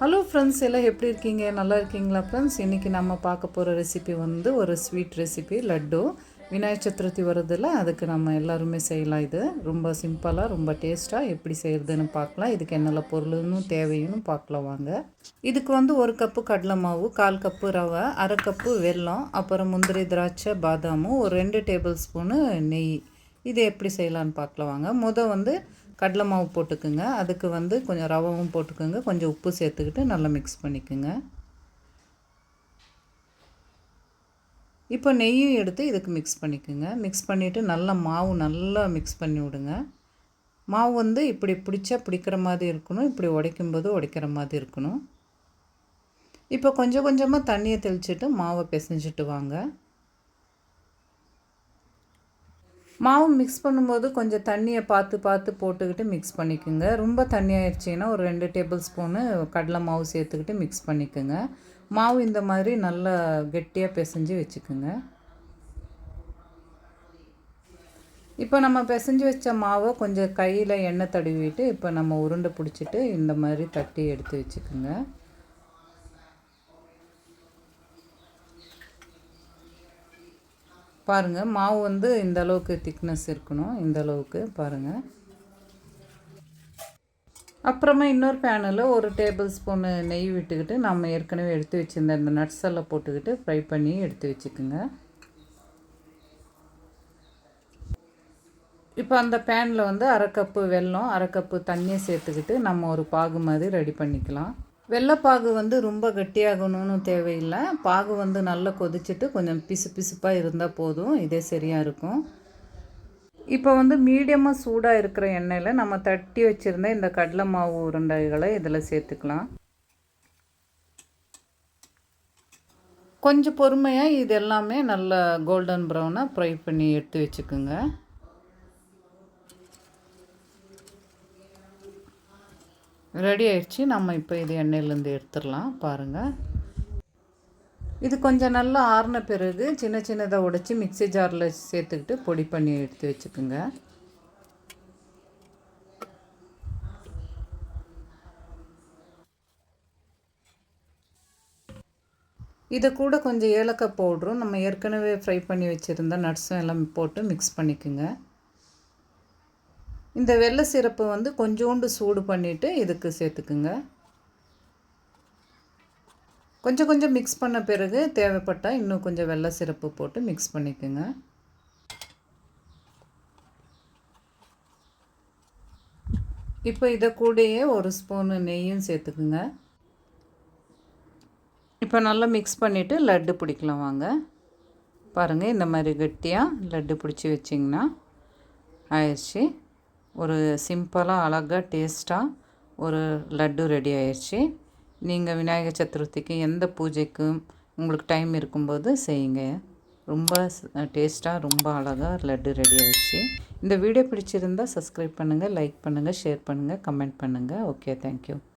Hello friends, எல்லாம் எப்படி இருக்கீங்க? நல்லா இருக்கீங்களா ஃப்ரெண்ட்ஸ்? இன்றைக்கி நம்ம பார்க்க போகிற ரெசிபி வந்து ஒரு ஸ்வீட் ரெசிபி, லட்டு. விநாயகர் சதுர்த்தி வருதில்ல, அதுக்கு நம்ம எல்லாருமே செய்யலாம். இது ரொம்ப சிம்பிளாக ரொம்ப டேஸ்ட்டாக எப்படி செய்கிறதுன்னு பார்க்கலாம். இதுக்கு என்னெல்லாம் பொருள்னு தேவைன்னு பார்க்கலாம் வாங்க. இதுக்கு வந்து 1 கப்பு கடலை மாவு, 1/4 கப்பு ரவை, 1/2 கப்பு வெல்லம், அப்புறம் முந்திரி, திராட்சை, பாதாமும், ஒரு 2 டேபிள் ஸ்பூனு நெய். இது எப்படி செய்யலான்னு பார்க்கலாம் வாங்க. வந்து கடலை மாவு போட்டுக்குங்க. அதுக்கு வந்து கொஞ்சம் ரவையும் போட்டுக்கோங்க, கொஞ்சம் உப்பு சேர்த்துக்கிட்டு நல்லா மிக்ஸ் பண்ணிக்கோங்க. இப்போ நெய்யும் எடுத்து இதுக்கு மிக்ஸ் பண்ணிக்கோங்க. மிக்ஸ் பண்ணிவிட்டு நல்லா மாவு நல்லா மிக்ஸ் பண்ணி விடுங்க. மாவு வந்து இப்படி பிடிக்கிற மாதிரி இருக்கணும், இப்படி உடைக்கும்போது உடைக்கிற மாதிரி இருக்கணும். இப்போ கொஞ்சம் கொஞ்சமாக தண்ணியை தெளிச்சுட்டு மாவை பிசைஞ்சிட்டு வாங்க. மாவு மிக்ஸ் பண்ணும்போது கொஞ்சம் தண்ணியை பார்த்து போட்டுக்கிட்டு மிக்ஸ் பண்ணிக்கோங்க. ரொம்ப தண்ணி ஆயிடுச்சின்னா ஒரு 2 டேபிள் ஸ்பூனு கடலை மாவு சேர்த்துக்கிட்டு மிக்ஸ் பண்ணிக்கோங்க. மாவு இந்த மாதிரி நல்லா கெட்டியாக பிசைஞ்சு வச்சுக்கோங்க. இப்போ நம்ம பிசைஞ்சு வச்ச மாவை கொஞ்சம் கையில் எண்ணெய் தடவிட்டு இப்போ நம்ம உருண்டை பிடிச்சிட்டு இந்த மாதிரி தட்டி எடுத்து வச்சுக்கோங்க. பாருங்கள், மாவு வந்து இந்த அளவுக்கு திக்னஸ் இருக்கணும், இந்த அளவுக்கு பாருங்கள். அப்புறமா இன்னொரு பேனில் ஒரு டேபிள் ஸ்பூனு நெய் விட்டுக்கிட்டு நம்ம ஏற்கனவே எடுத்து வச்சுருந்த இந்த நட்ஸ் எல்லாம் போட்டுக்கிட்டு ஃப்ரை பண்ணி எடுத்து வச்சுக்கோங்க. இப்போ அந்த பேனில் வந்து 1/2 கப்பு வெல்லம், 1/2 கப்பு தண்ணியை சேர்த்துக்கிட்டு நம்ம ஒரு பாகு மாதிரி ரெடி பண்ணிக்கலாம். வெள்ளைப்பாகு வந்து ரொம்ப கெட்டியாகணும்னு தேவையில்லை. பாகு வந்து நல்லா கொதிச்சுட்டு கொஞ்சம் பிசுப்பாக இருந்தால் போதும், இதே சரியாக இருக்கும். இப்போ வந்து மீடியமாக சூடாக இருக்கிற எண்ணெயில் நம்ம தட்டி வச்சுருந்த இந்த கடலை மாவு உருண்டைகளை இதில் சேர்த்துக்கலாம். கொஞ்சம் பொறுமையாக இது எல்லாமே நல்லா கோல்டன் ப்ரௌனாக ஃப்ரை பண்ணி எடுத்து வச்சுக்கோங்க. ரெடி ஆயிடுச்சு. நம்ம இப்போ இது எண்ணெயிலேருந்து எடுத்துடலாம். பாருங்கள், இது கொஞ்சம் நல்லா ஆறின பிறகு சின்னதாக உடைச்சி மிக்ஸி ஜாரில் சேர்த்துக்கிட்டு பொடி பண்ணி எடுத்து வச்சுக்கோங்க. இதை கூட கொஞ்சம் ஏலக்காய் பவுடரும் நம்ம ஏற்கனவே ஃப்ரை பண்ணி வச்சுருந்த நட்ஸும் எல்லாம் போட்டு மிக்ஸ் பண்ணிக்கோங்க. இந்த வெள்ளை சிரப்பு வந்து கொஞ்சோண்டு சூடு பண்ணிவிட்டு இதுக்கு சேர்த்துக்குங்க. கொஞ்சம் மிக்ஸ் பண்ண பிறகு தேவைப்பட்டால் இன்னும் கொஞ்சம் வெள்ளை சிரப்பு போட்டு மிக்ஸ் பண்ணிக்கோங்க. இப்போ இதை கூடயே ஒரு ஸ்பூனு நெய்யும் சேர்த்துக்குங்க. இப்போ நல்லா மிக்ஸ் பண்ணிவிட்டு லட்டு பிடிக்கலாம் வாங்க. பாருங்கள், இந்த மாதிரி கெட்டியாக லட்டு பிடிச்சி வச்சிங்கன்னா ஆயிடுச்சு. ஒரு சிம்பிளாக அழகாக டேஸ்ட்டாக ஒரு லட்டு ரெடி ஆயிடுச்சு. நீங்கள் விநாயகர் சதுர்த்திக்கு எந்த பூஜைக்கும் உங்களுக்கு டைம் இருக்கும்போது செய்யுங்க. ரொம்ப டேஸ்ட்டாக ரொம்ப அழகாக லட்டு ரெடி ஆயிடுச்சு. இந்த வீடியோ பிடிச்சிருந்தால் சப்ஸ்கிரைப் பண்ணுங்கள், லைக் பண்ணுங்கள், ஷேர் பண்ணுங்கள், கமெண்ட் பண்ணுங்கள். Okay, thank you.